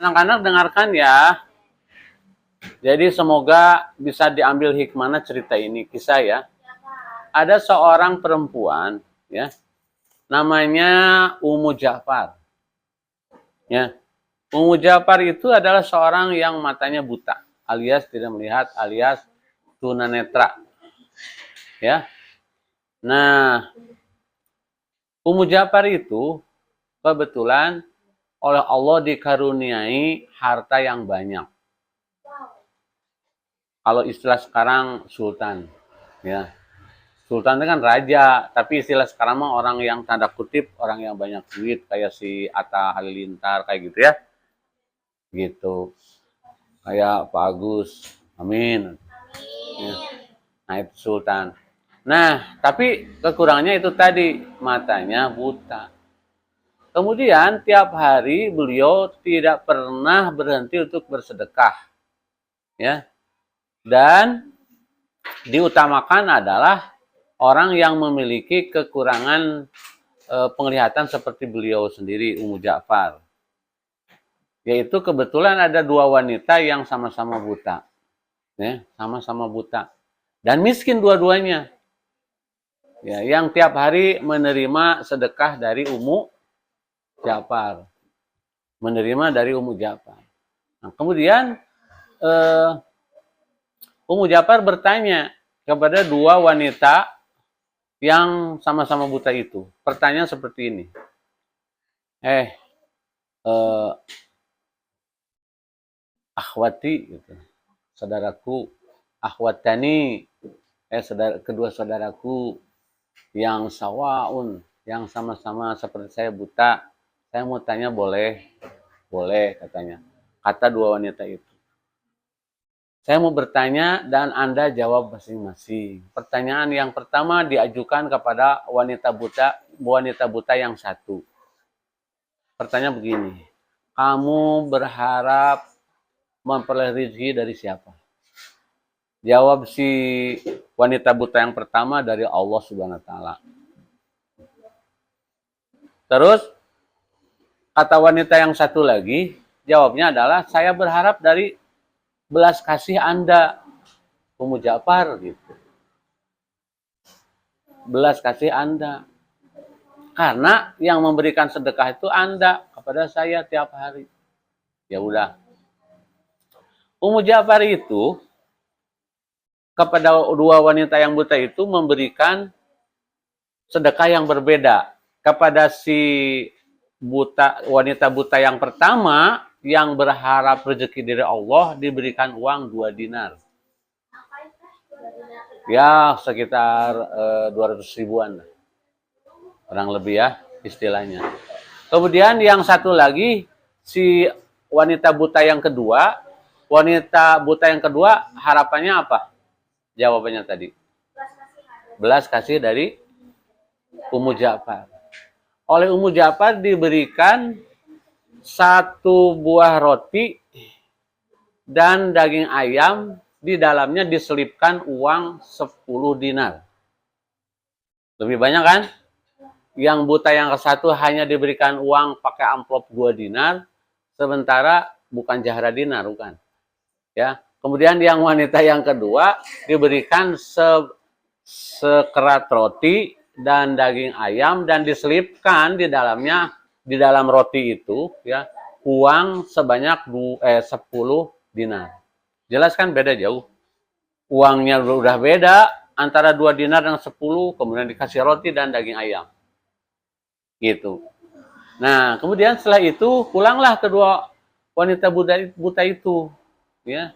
Anak-anak dengarkan ya. Jadi semoga bisa diambil hikmahnya cerita ini, kisah ya. Ada seorang perempuan ya, namanya Ummu Ja'far. Ya. Ummu Ja'far itu adalah seorang yang matanya buta, alias tidak melihat, alias tunanetra. Ya. Nah, Ummu Ja'far itu kebetulan oleh Allah dikaruniai harta yang banyak. Kalau istilah sekarang sultan, ya. Sultan itu kan raja, tapi istilah sekarang mah orang yang tanda kutip orang yang banyak duit kayak si Atta Halilintar kayak gitu ya. Gitu. Kayak Pak Agus. Amin. Ya. Nah, itu sultan. Nah, tapi kekurangannya itu tadi, matanya buta. Kemudian tiap hari beliau tidak pernah berhenti untuk bersedekah. Ya. Dan diutamakan adalah orang yang memiliki kekurangan penglihatan seperti beliau sendiri, Ummu Ja'far. Yaitu kebetulan ada dua wanita yang sama-sama buta. Ya, sama-sama buta. Dan miskin dua-duanya. Ya, yang tiap hari menerima sedekah dari Ummu Ja'far. Menerima dari Ummu Ja'far. Nah, kemudian Ummu Ja'far bertanya kepada dua wanita yang sama-sama buta itu. Pertanyaan seperti ini. Akhwati, gitu. Saudaraku, akhwatani, kedua saudaraku yang sawaun, yang sama-sama seperti saya buta. Saya mau tanya boleh? Boleh, katanya. Kata dua wanita itu. Saya mau bertanya dan Anda jawab masing-masing. Pertanyaan yang pertama diajukan kepada wanita buta yang satu. Pertanyaan begini, kamu berharap memperoleh rezeki dari siapa? Jawab si wanita buta yang pertama, dari Allah Subhanahu wa taala. Terus kata wanita yang satu lagi, jawabnya adalah saya berharap dari belas kasih Anda, Ummu Ja'far, gitu. Belas kasih Anda. Karena yang memberikan sedekah itu Anda kepada saya tiap hari. Ya udah. Ummu Ja'far itu kepada dua wanita yang buta itu memberikan sedekah yang berbeda. Kepada si wanita buta yang pertama yang berharap rezeki dari Allah diberikan uang 2 dinar. Ya, sekitar 200 ribuan. Kurang lebih ya istilahnya. Kemudian yang satu lagi, si wanita buta yang kedua harapannya apa? Jawabannya tadi. Belas kasih dari Ummu Ja'far. Oleh Ummu Ja'far diberikan 1 buah roti dan daging ayam, di dalamnya diselipkan uang 10 dinar. Lebih banyak kan? Yang buta yang ke-1 hanya diberikan uang pakai amplop 2 dinar, sementara bukan jahra dinar, bukan. Ya. Kemudian yang wanita yang kedua diberikan sekerat roti dan daging ayam, dan diselipkan di dalamnya, di dalam roti itu ya, uang sebanyak 10 dinar. Jelas kan beda jauh. Uangnya udah beda antara 2 dinar dan 10, kemudian dikasih roti dan daging ayam. Gitu. Nah, kemudian setelah itu pulanglah kedua wanita buta itu, ya.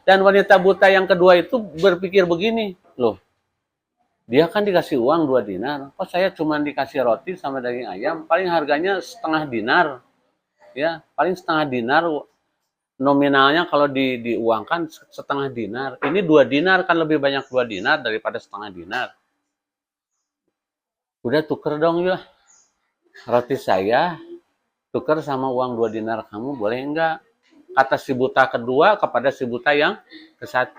Dan wanita buta yang kedua itu berpikir begini, loh, dia kan dikasih uang 2 dinar, kok saya cuma dikasih roti sama daging ayam, paling harganya setengah dinar. Ya, paling setengah dinar, nominalnya kalau diuangkan setengah dinar. Ini 2 dinar, kan lebih banyak 2 dinar daripada setengah dinar. Udah tuker dong ya. Roti saya tuker sama uang 2 dinar kamu, boleh enggak? Kata si buta kedua kepada si buta yang ke-1.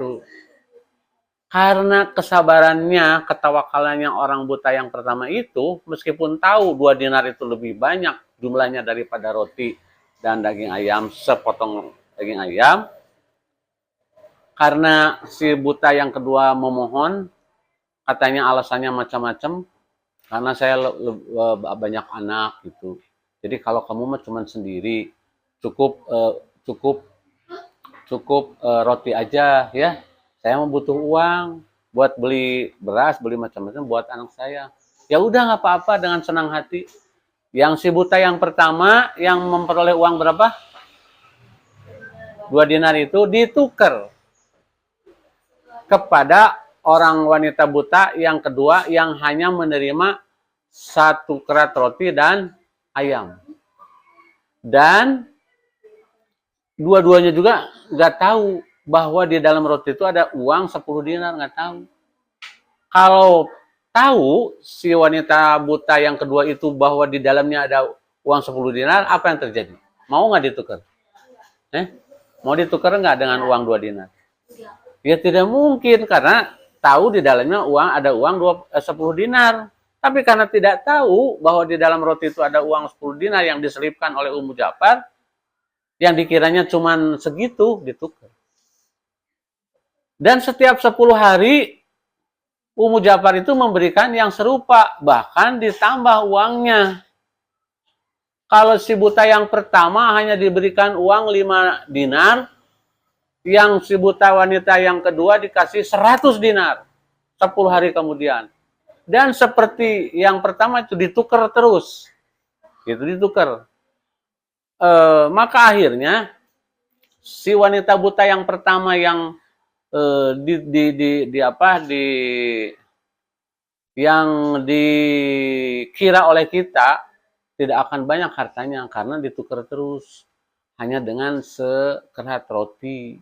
Karena kesabarannya, ketawakalannya orang buta yang pertama itu, meskipun tahu 2 dinar itu lebih banyak jumlahnya daripada roti dan daging ayam, sepotong daging ayam. Karena si buta yang kedua memohon, katanya alasannya macam-macam, karena saya banyak anak gitu. Jadi kalau kamu mah cuma sendiri, cukup roti aja ya. Saya mau butuh uang buat beli beras, beli macam-macam buat anak saya. Ya udah nggak apa-apa, dengan senang hati. Yang si buta yang pertama yang memperoleh uang berapa? 2 dinar itu ditukar kepada orang wanita buta yang kedua yang hanya menerima 1 kerat roti dan ayam. Dan dua-duanya juga nggak tahu bahwa di dalam roti itu ada uang 10 dinar, nggak tahu. Kalau tahu si wanita buta yang kedua itu bahwa di dalamnya ada uang 10 dinar, apa yang terjadi? Mau nggak ditukar? Mau ditukar nggak dengan uang 2 dinar? Ya tidak mungkin, karena tahu di dalamnya ada uang 10 dinar. Tapi karena tidak tahu bahwa di dalam roti itu ada uang 10 dinar yang diselipkan oleh Ummu Ja'far, yang dikiranya cuma segitu, ditukar. Dan setiap 10 hari, Ummu Ja'far itu memberikan yang serupa, bahkan ditambah uangnya. Kalau si buta yang pertama hanya diberikan uang 5 dinar, yang si buta wanita yang kedua dikasih 100 dinar 10 hari kemudian. Dan seperti yang pertama itu ditukar terus. Itu ditukar. Maka akhirnya si wanita buta yang pertama yang yang dikira oleh kita tidak akan banyak hartanya karena ditukar terus hanya dengan sekerat roti.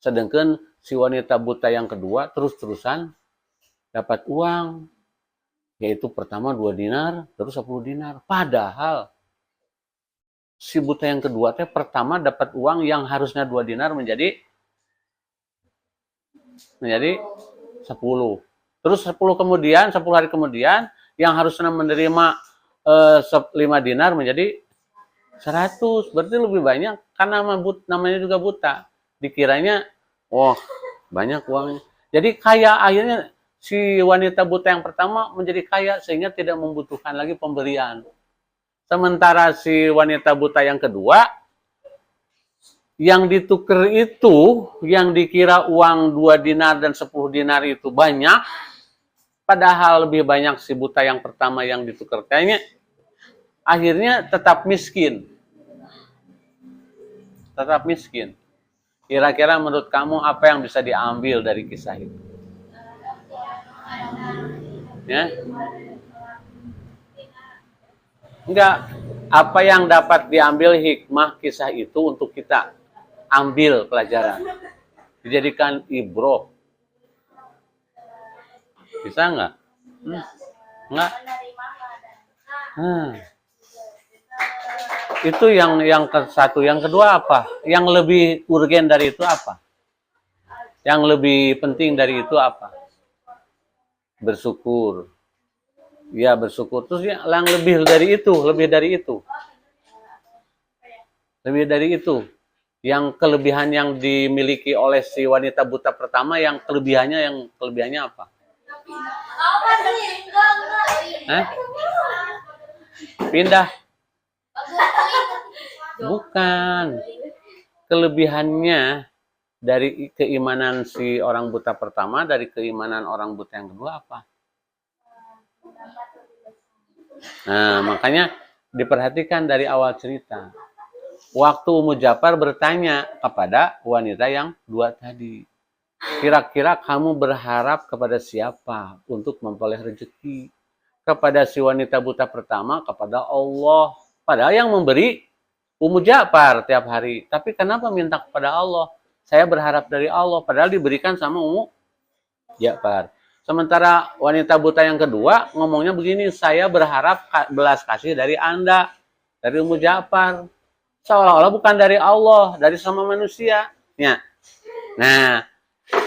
Sedangkan si wanita buta yang kedua terus-terusan dapat uang, yaitu pertama 2 dinar, terus 10 dinar. Padahal si buta yang kedua pertama dapat uang yang harusnya 2 dinar menjadi 10. Terus 10 hari kemudian yang harusnya menerima 5 dinar menjadi 100. Berarti lebih banyak karena namanya juga buta. Dikiranya, banyak uangnya. Jadi kaya, akhirnya si wanita buta yang pertama menjadi kaya sehingga tidak membutuhkan lagi pemberian. Sementara si wanita buta yang kedua, yang ditukar itu, yang dikira uang 2 dinar dan 10 dinar itu banyak, padahal lebih banyak si buta yang pertama yang ditukar kayaknya, akhirnya tetap miskin. Tetap miskin. Kira-kira menurut kamu apa yang bisa diambil dari kisah itu? Ya? Enggak. Apa yang dapat diambil hikmah kisah itu untuk kita ambil pelajaran? Dijadikan ibroh. Bisa enggak? Enggak? Itu yang ke satu. Yang kedua apa? Yang lebih urgen dari itu apa? Yang lebih penting dari itu apa? Bersyukur. Ya, bersyukur. Terus yang lebih dari itu. Lebih dari itu. Yang kelebihan yang dimiliki oleh si wanita buta pertama, yang kelebihannya apa? Pindah. Bukan. Kelebihannya dari keimanan si orang buta pertama, dari keimanan orang buta yang kedua apa? Nah, makanya diperhatikan dari awal cerita. Waktu Ummu Ja'far bertanya kepada wanita yang dua tadi, kira-kira kamu berharap kepada siapa untuk memperoleh rezeki? Kepada si wanita buta pertama, kepada Allah. Padahal yang memberi Ummu Ja'far tiap hari. Tapi kenapa minta kepada Allah? Saya berharap dari Allah. Padahal diberikan sama Ummu Ja'far. Sementara wanita buta yang kedua ngomongnya begini, saya berharap belas kasih dari Anda, dari Ummu Ja'far. Seolah-olah bukan dari Allah, dari sama manusia. Ya. Nah,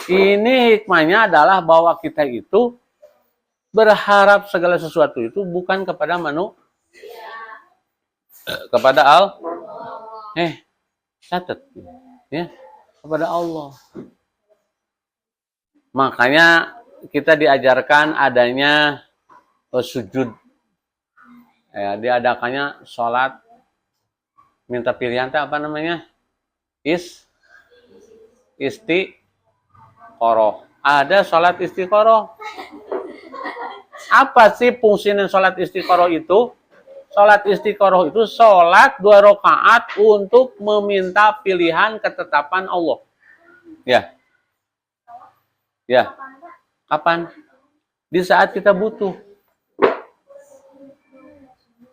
ini hikmahnya adalah bahwa kita itu berharap segala sesuatu itu bukan kepada manusia, kepada Catat ya, kepada Allah. Makanya kita diajarkan adanya sujud. Ya, diadakannya sholat minta pilihan apa namanya? Istiqoroh. Ada sholat istiqoroh. Apa sih fungsinya sholat istiqoroh itu? Sholat istiqoroh itu sholat 2 rakaat untuk meminta pilihan ketetapan Allah. Ya. Ya. Kapan? Di saat kita butuh.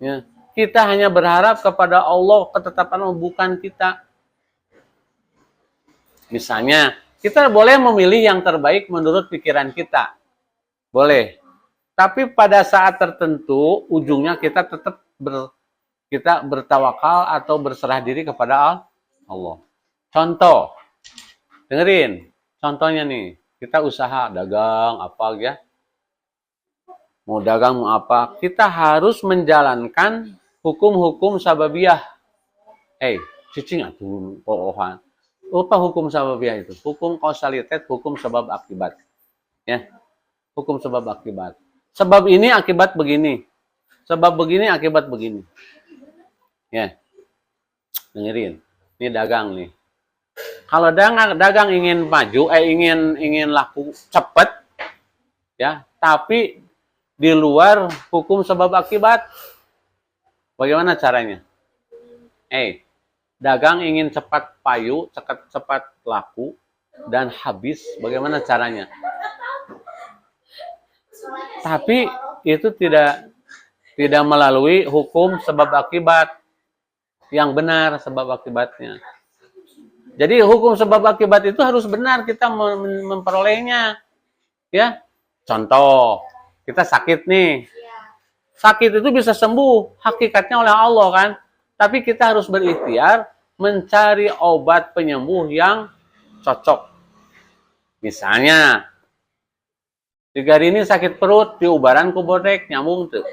Ya. Kita hanya berharap kepada Allah ketetapan Allah, bukan kita. Misalnya, kita boleh memilih yang terbaik menurut pikiran kita. Boleh. Tapi pada saat tertentu, ujungnya kita tetap kita bertawakal atau berserah diri kepada Allah. Contoh, dengerin. Contohnya nih, kita usaha dagang apa ya? Mau dagang mau apa? Kita harus menjalankan hukum-hukum sababiyah. Cicing atuh porohan. Apa hukum sababiyah itu? Hukum kausalitas, hukum sebab akibat. Ya. Hukum sebab akibat. Sebab ini akibat begini. Sebab begini akibat begini. Ya. Dengerin. Ini dagang nih. Kalau dagang ingin maju, ingin laku cepat, ya, tapi di luar hukum sebab akibat, bagaimana caranya? Dagang ingin cepat payu, cepat laku dan habis, bagaimana caranya? Tapi itu tidak melalui hukum sebab akibat yang benar, sebab akibatnya. Jadi hukum sebab akibat itu harus benar kita memperolehnya. Ya. Contoh, kita sakit nih. Sakit itu bisa sembuh hakikatnya oleh Allah kan. Tapi kita harus berikhtiar mencari obat penyembuh yang cocok. Misalnya, 3 hari ini sakit perut, diubaran ke bodek, nyambung tuh.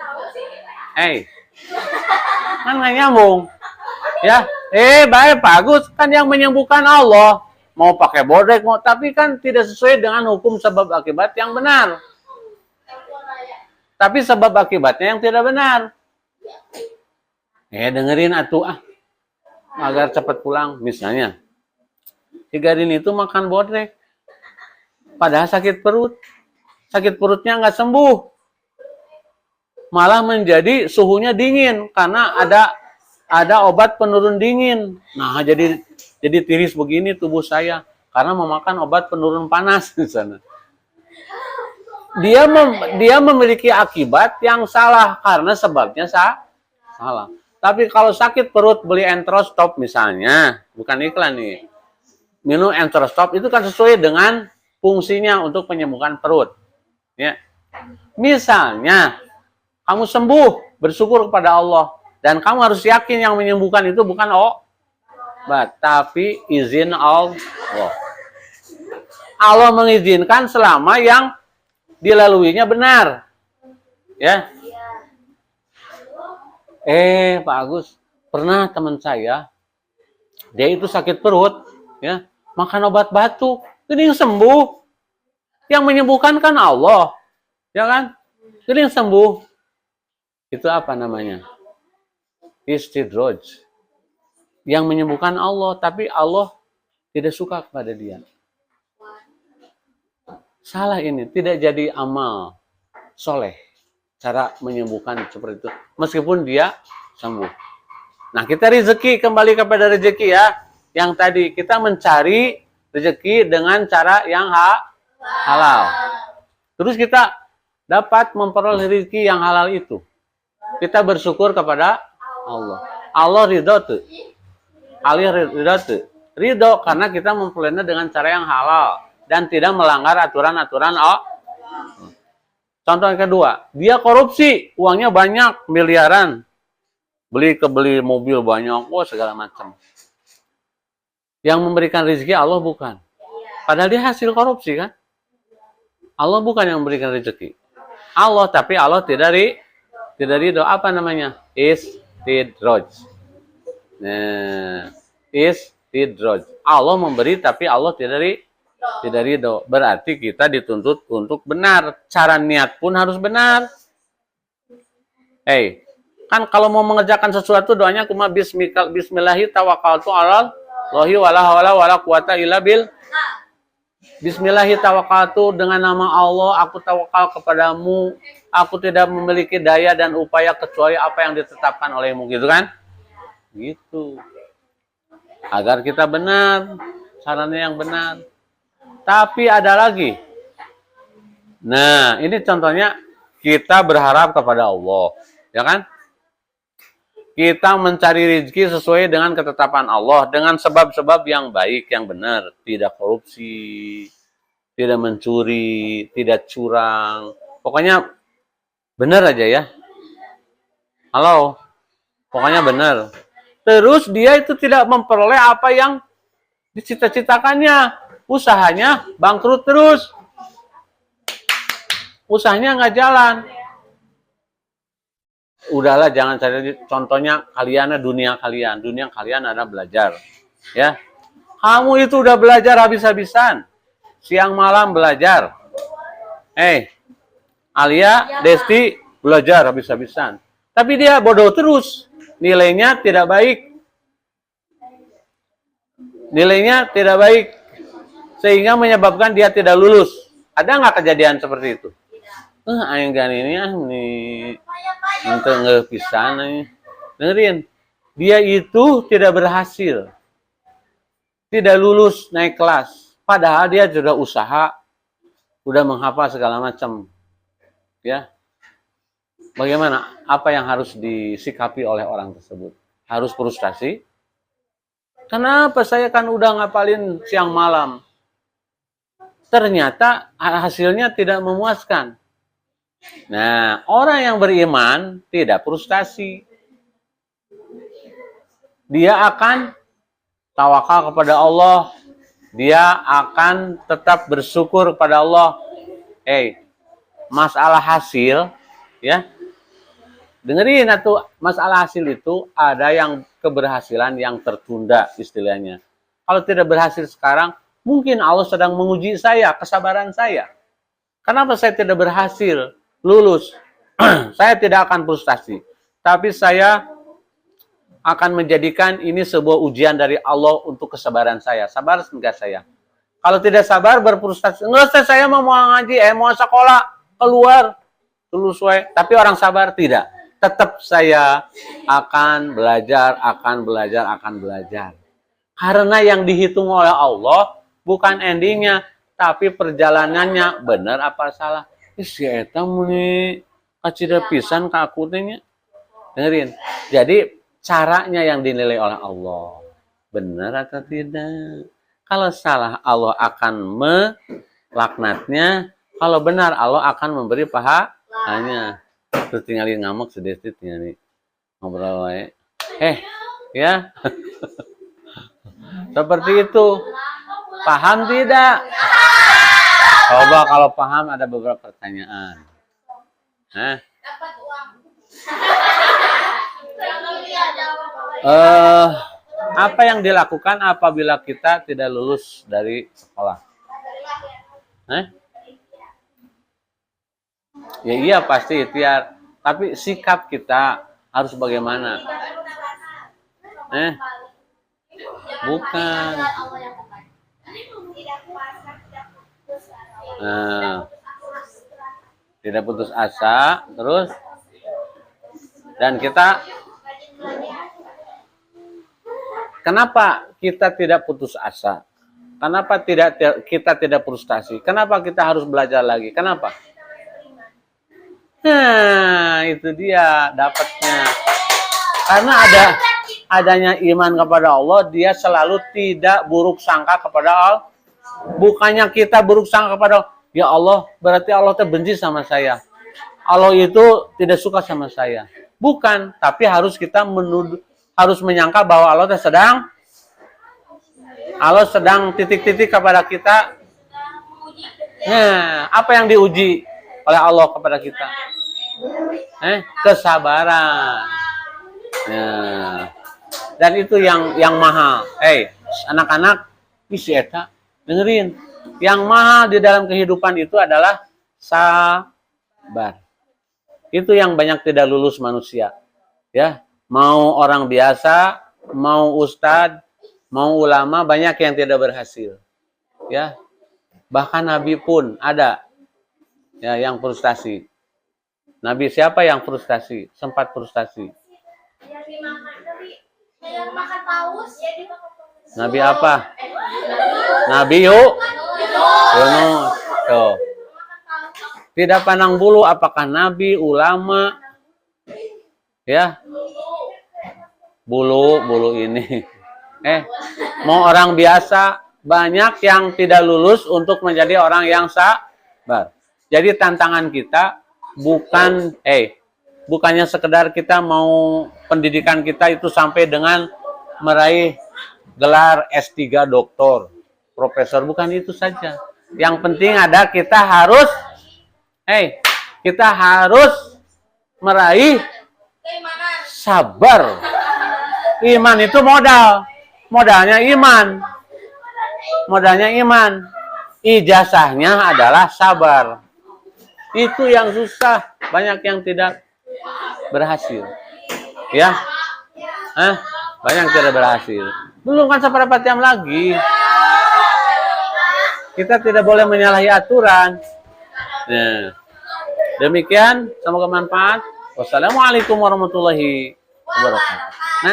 Kan nggak nyambung. Ya, baik, bagus. Kan yang menyembuhkan Allah. Mau pakai bodek, tapi kan tidak sesuai dengan hukum sebab akibat yang benar. Tapi sebab akibatnya yang tidak benar. Dengerin atuh agar cepat pulang. Misalnya, 3 hari ini itu makan bodek. Padahal sakit perut. Sakit perutnya nggak sembuh. Malah menjadi suhunya dingin karena ada obat penurun dingin. Nah, jadi tiris begini tubuh saya karena memakan obat penurun panas di sana. Dia memiliki akibat yang salah karena sebabnya salah. Tapi kalau sakit perut beli Enterostop misalnya, bukan iklan nih. Minum Enterostop itu kan sesuai dengan fungsinya untuk menyembuhkan perut. Ya. Misalnya kamu sembuh, bersyukur kepada Allah. Dan kamu harus yakin yang menyembuhkan itu bukan obat, tapi izin Allah. Allah mengizinkan selama yang dilaluinya benar. Ya. Pak Agus, pernah teman saya, dia itu sakit perut, ya, makan obat batuk, jadi sembuh. Yang menyembuhkan kan Allah, ya kan? Jadi sembuh. Itu apa namanya? Istidraj. Yang menyembuhkan Allah, tapi Allah tidak suka kepada dia. Salah ini, tidak jadi amal soleh. Cara menyembuhkan seperti itu. Meskipun dia sembuh. Nah, kita rezeki, kembali kepada rezeki ya. Yang tadi, kita mencari rezeki dengan cara yang halal. Terus kita dapat memperoleh rezeki yang halal itu. Kita bersyukur kepada Allah. Allah ridho tuh. Allah ridho tuh. Ridho karena kita memperolehnya dengan cara yang halal dan tidak melanggar aturan-aturan Allah. Contoh yang kedua, dia korupsi, uangnya banyak, miliaran. Beli mobil banyak, segala macam. Yang memberikan rezeki Allah bukan. Padahal dia hasil korupsi kan. Allah bukan yang memberikan rezeki. Allah, tapi Allah tidak ridho. Apa namanya? Istidraj. Nah, istidroj. Allah memberi tapi Allah tidak ridho. Berarti kita dituntut untuk benar. Cara niat pun harus benar. Kan kalau mau mengerjakan sesuatu doanya cuma bismillahi tawakkaltu ala Allahi wala haula wala quwata illa billah. Bismillahi tawakkaltu, dengan nama Allah aku tawakal kepadamu. Aku tidak memiliki daya dan upaya kecuali apa yang ditetapkan olehmu, gitu kan? Gitu. Agar kita benar, caranya yang benar. Tapi ada lagi. Nah, ini contohnya kita berharap kepada Allah, ya kan? Kita mencari rezeki sesuai dengan ketetapan Allah, dengan sebab-sebab yang baik, yang benar. Tidak korupsi, tidak mencuri, tidak curang. Pokoknya benar aja ya. Halo? Pokoknya benar. Terus dia itu tidak memperoleh apa yang dicita-citakannya. Usahanya bangkrut terus. Usahanya nggak jalan. Udahlah, jangan cari. Contohnya kalian, dunia kalian ada belajar, ya. Kamu itu udah belajar habis-habisan, siang malam belajar. Alia, Desti belajar habis-habisan, tapi dia bodoh terus, nilainya tidak baik, sehingga menyebabkan dia tidak lulus. Ada nggak kejadian seperti itu? Aing gan ini nih untuk ngepisan nih. Dengerin, dia itu tidak berhasil, tidak lulus naik kelas, padahal dia sudah usaha, udah menghafal segala macam, ya. Bagaimana? Apa yang harus disikapi oleh orang tersebut? Harus frustasi? Kenapa saya kan udah ngapalin siang malam, ternyata hasilnya tidak memuaskan. Nah, orang yang beriman tidak frustasi. Dia akan tawakal kepada Allah. Dia akan tetap bersyukur kepada Allah. Masalah hasil, ya. Dengerin atuh, masalah hasil itu ada yang keberhasilan yang tertunda istilahnya. Kalau tidak berhasil sekarang, mungkin Allah sedang menguji saya, kesabaran saya. Kenapa saya tidak berhasil lulus? Saya tidak akan frustasi, tapi saya akan menjadikan ini sebuah ujian dari Allah untuk kesabaran saya. Sabar enggak saya? Kalau tidak sabar, berfrustasi. Enggak usah, saya mau ngaji, mau sekolah, keluar, lulus we. Tapi orang sabar tidak. Tetap saya akan belajar. Karena yang dihitung oleh Allah bukan endingnya, tapi perjalanannya. Benar apa salah? Si eta muni kacida pisan ka aku teh nya. Dengerin. Jadi caranya yang dinilai oleh Allah. Benar atau tidak? Kalau salah, Allah akan melaknatnya. Kalau benar, Allah akan memberi pahalanya. Terus tinggalin ngamuk sedikit, tinggalin ngobrol wae. Ya. Seperti itu. Paham tidak? Coba kalau paham, ada beberapa pertanyaan. Apa yang dilakukan apabila kita tidak lulus dari sekolah? Ya iya pasti ikhtiar. Tapi sikap kita harus bagaimana? Bukan. Tidak putus asa, terus dan kita, kenapa kita tidak putus asa? Kenapa kita tidak frustasi? Kenapa kita harus belajar lagi? Kenapa? Nah, itu dia dapatnya. Karena adanya iman kepada Allah, dia selalu tidak buruk sangka kepada Allah. Bukannya kita buruk sangka kepada Allah, ya Allah, berarti Allah terbenci sama saya. Allah itu tidak suka sama saya. Bukan, tapi harus kita harus menyangka bahwa Allah sedang titik-titik kepada kita. Nah, apa yang diuji oleh Allah kepada kita? Kesabaran. Nah, Dan itu yang mahal. Anak-anak, isi eta, dengerin. Yang mahal di dalam kehidupan itu adalah sabar. Itu yang banyak tidak lulus manusia. Ya, mau orang biasa, mau ustadz, mau ulama, banyak yang tidak berhasil. Ya, bahkan Nabi pun ada ya yang frustasi. Nabi siapa yang frustasi? Sempat frustasi. Nabi apa? Nabi Yunus. Tuh. Tidak pandang bulu apakah nabi, ulama, ya. Bulu ini. Mau orang biasa, banyak yang tidak lulus untuk menjadi orang yang sabar. Jadi tantangan kita bukannya sekedar kita mau pendidikan kita itu sampai dengan meraih gelar S3 doktor, profesor, bukan itu saja. Yang penting ada kita harus meraih sabar. Iman itu modalnya iman. Modalnya iman. Ijazahnya adalah sabar. Itu yang susah, banyak yang tidak berhasil. Ya. Banyak yang tidak berhasil. Belum kan seberapa jam lagi. Kita tidak boleh menyalahi aturan. Nah, demikian, semoga bermanfaat. Wassalamualaikum warahmatullahi wabarakatuh.